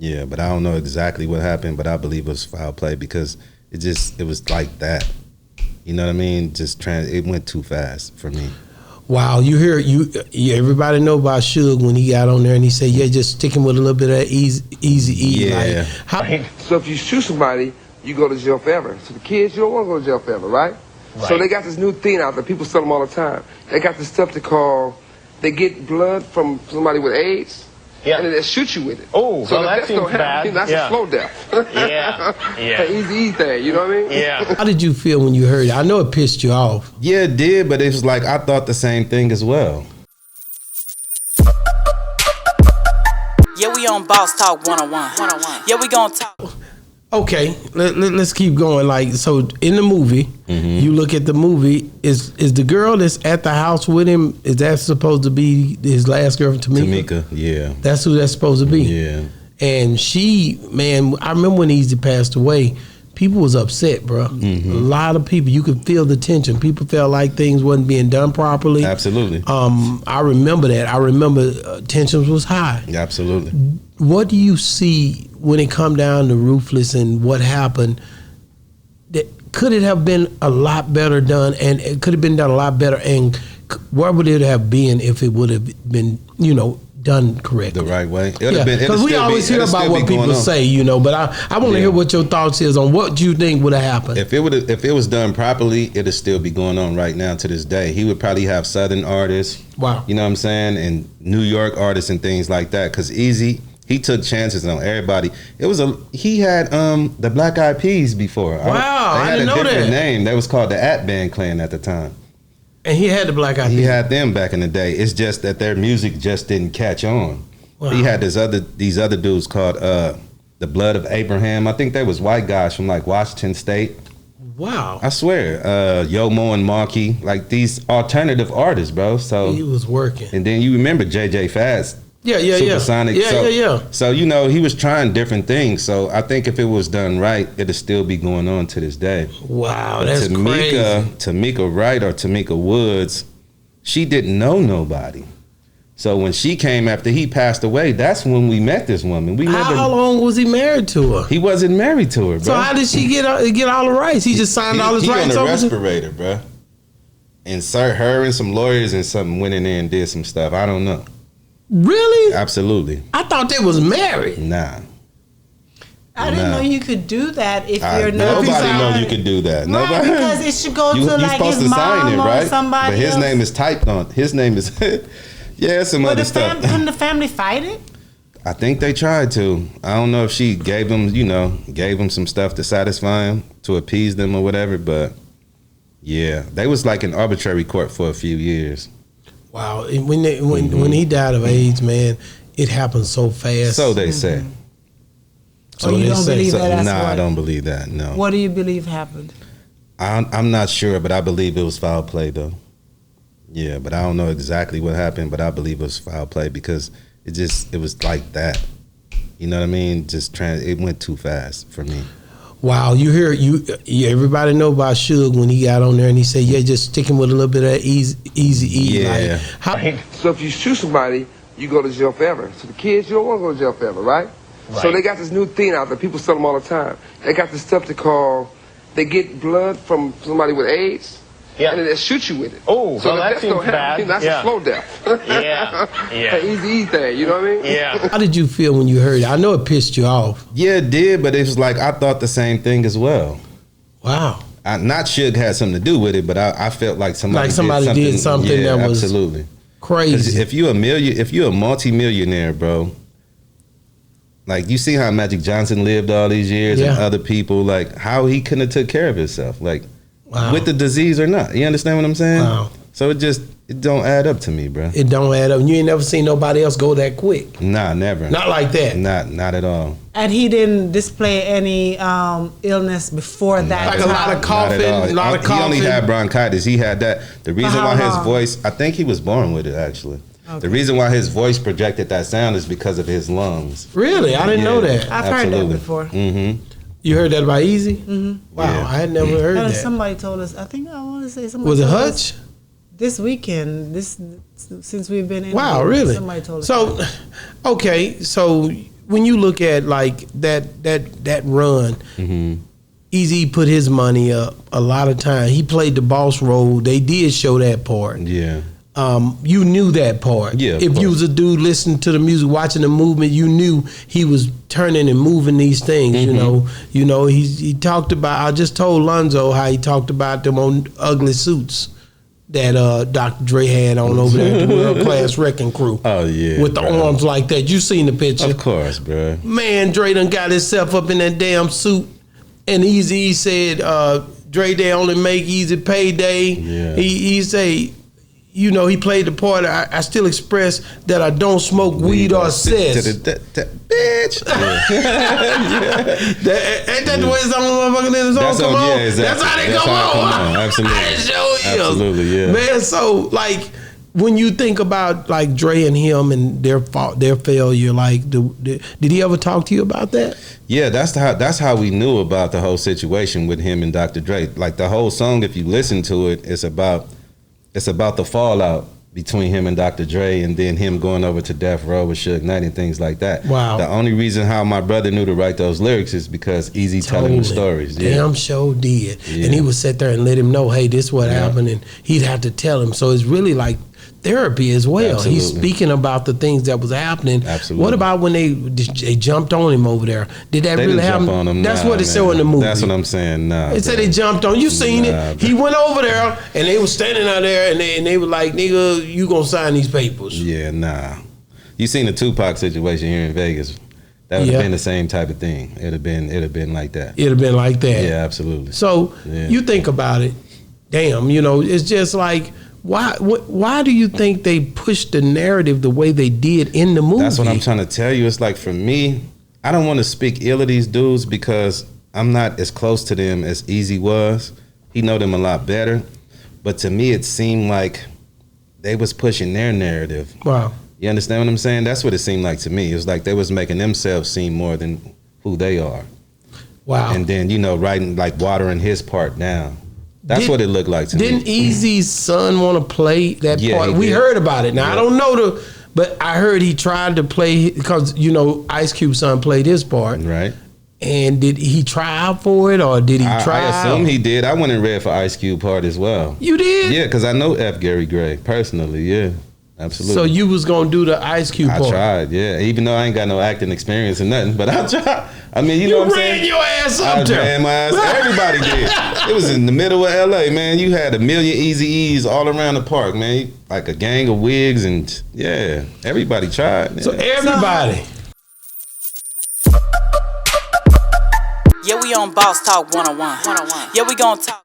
Yeah, but I don't know exactly what happened, but I believe it was foul play because it was like that. You know what I mean? It went too fast for me. Wow, you hear everybody know about Suge when he got on there and he said, "Yeah, just sticking with a little bit of that Eazy." Yeah. Like, so if you shoot somebody, you go to jail forever. So the kids, you don't want to go to jail forever, right? So they got this new thing out there. People sell them all the time. They got this stuff they get blood from somebody with AIDS. Yeah. And then they shoot you with it. Oh, so that seems bad. That's a slow death. Yeah. An easy thing, you know what I mean? Yeah. How did you feel when you heard it? I know it pissed you off. Yeah, it did, but it was like I thought the same thing as well. Yeah, we on Boss Talk 101. Yeah, we gonna talk. Okay, let's keep going. Like, so in the movie, you look at the movie, is the girl that's at the house with him, is that supposed to be his last girlfriend, Tamika? Yeah. That's who that's supposed to be. Yeah. And she, man, I remember when Eazy passed away, people was upset, bro. A lot of people, you could feel the tension. People felt like things wasn't being done properly. Absolutely. I remember that. I remember tensions was high. Absolutely. What do you see when it come down to Ruthless and what happened? Could it have been a lot better done, and it could have been done a lot better, and where would it have been if it would have been, done correctly? The right way. Because we always hear about what people say, but I want to hear what your thoughts is on what you think would have happened. If it was done properly, it'd still be going on right now to this day. He would probably have Southern artists. Wow. You know what I'm saying? And New York artists and things like that. Because Eazy, he took chances on everybody. He had the Black Eyed Peas before. Wow, I didn't know that. They had a different name. That was called the At Band Clan at the time. And he had the Black Eyed Peas. He had them back in the day. It's just that their music just didn't catch on. Wow. He had these other dudes called the Blood of Abraham. I think they was white guys from like Washington State. Wow. I swear. Yo Mo and Marky, like these alternative artists, bro. So he was working. And then you remember JJ Fast. Yeah. Supersonic. Yeah. So he was trying different things. So I think if it was done right, it'd still be going on to this day. Wow, that's crazy. Tamika Wright or Tamika Woods, she didn't know nobody. So when she came after he passed away, that's when we met this woman. How long was he married to her? He wasn't married to her, bro. So how did she get all the rights? He just signed all his rights on over? a respirator, bro. And her and some lawyers and something went in there and did some stuff. I don't know. Really? Absolutely. I thought they was married. Nah. I didn't know you could do that if you're nobody knows you could do that. Right, nobody, because it should go to like supposed his to sign mom it, right? or somebody. But his else. name is typed on. His name is some other stuff. Couldn't the family fight it? I think they tried to. I don't know if she gave them some stuff to satisfy him, to appease them or whatever. But yeah, they was like in arbitrary court for a few years. Wow, when he died of AIDS, man, it happened so fast. So they say. So you don't believe that? No, I don't believe that. No. What do you believe happened? I'm not sure, but I believe it was foul play, though. Yeah, but I don't know exactly what happened, but I believe it was foul play because it was like that. You know what I mean? It went too fast for me. Wow, you hear everybody know about Suge when he got on there and he said, "Yeah, just sticking with a little bit of that Eazy." Yeah. So if you shoot somebody, you go to jail forever. So the kids, you don't want to go to jail forever, right? So they got this new thing out there. People sell them all the time. They got this stuff they get blood from somebody with AIDS. Yeah. And then they shoot you with it. Oh, so that seems bad. That's a slow death. An easy thing, you know what I mean? Yeah. How did you feel when you heard it? I know it pissed you off. Yeah, it did, but it was like I thought the same thing as well. Wow. Not Suge had something to do with it, but I felt like somebody did something that was absolutely crazy. If you're a multi-millionaire, bro, like you see how Magic Johnson lived all these years and other people, like how he couldn't have took care of himself, like with the disease or not. You understand what I'm saying? Wow. So it don't add up to me, bro. It don't add up. You ain't never seen nobody else go that quick. Nah, never. Not like that. Not at all. And he didn't display any illness before that. Like a lot of coughing. He only had bronchitis. He had that. The reason why his voice, I think he was born with it actually. Okay. The reason why his voice projected that sound is because of his lungs. Really? I didn't know that. I've heard that before. Mm-hmm. You heard that about Eazy? Mm-hmm. Wow, I had never heard that. Somebody told us. I think I want to say somebody. Was it Hutch? This weekend, since we've been in. Wow, really? Somebody told us. So, okay, so when you look at like that run, Eazy put his money up a lot of time. He played the boss role. They did show that part. Yeah. You knew that part. Yeah. If you was a dude listening to the music, watching the movement, you knew he was turning and moving these things. You know. He talked about. I just told Lonzo how he talked about them on Ugly Suits that Dr. Dre had on over there at the World Class Wrecking Crew. Oh yeah. With the arms like that. You seen the picture? Of course, bro. Man, Dre done got himself up in that damn suit. And Eazy said, Dre, they only make Eazy payday. Yeah. He say, you know, he played the part. I still express that I don't smoke weed or cess. Bitch. Ain't that the way some motherfuckers in the song come on? Yeah, exactly. That's how they come on. Absolutely. I show you. Absolutely, yeah. Man, so like when you think about like Dre and him and their failure, like did he ever talk to you about that? Yeah, that's how we knew about the whole situation with him and Dr. Dre. Like the whole song, if you listen to it, it's about the fallout between him and Dr. Dre, and then him going over to Death Row with Suge Knight and things like that. Wow. The only reason how my brother knew to write those lyrics is because Eazy telling the stories. Yeah. Damn sure did. Yeah. And he would sit there and let him know, hey, this is what happened, and he'd have to tell him. So it's really like therapy as well. Absolutely. He's speaking about the things that was happening. Absolutely. What about when they jumped on him over there? Did that They really didn't happen? jump on him. That's Nah, what it man. showed in the movie. That's what I'm saying. Nah, they said bro. they jumped on. You seen Nah, it? He went over there and they was standing out there and they were like, "Nigga, you gonna sign these papers?" Yeah, nah. You seen the Tupac situation here in Vegas? That would have been the same type of thing. It'd have been like that. It'd have been like that. Yeah, absolutely. So you think about it, damn, you know, it's just like, why do you think they pushed the narrative the way they did in the movie? That's what I'm trying to tell you. It's like, for me, I don't want to speak ill of these dudes because I'm not as close to them as Eazy was. He know them a lot better. But to me, it seemed like they was pushing their narrative. Wow. You understand what I'm saying? That's what it seemed like to me. It was like they was making themselves seem more than who they are. Wow. And then, you know, writing, like watering his part down. That's what it looked like to me. Didn't Eazy's son want to play that part? We heard about it. Now, I don't know but I heard he tried to play, because, you know, Ice Cube's son played his part. Right. And did he try out for it, or did he try out? I assume he did. I went and read for Ice Cube part as well. You did? Yeah, because I know F. Gary Gray personally, yeah. Absolutely. So you was going to do the Ice Cube part? I tried, yeah. Even though I ain't got no acting experience or nothing, but I tried. I mean, you know what I'm saying? You ran your ass up there. I ran my ass. Everybody did. It was in the middle of L.A., man. You had a million Eazy-E's all around the park, man. Like a gang of wigs, and yeah, everybody tried. Man. So everybody. Yeah, we on Boss Talk 101. Yeah, we gonna talk.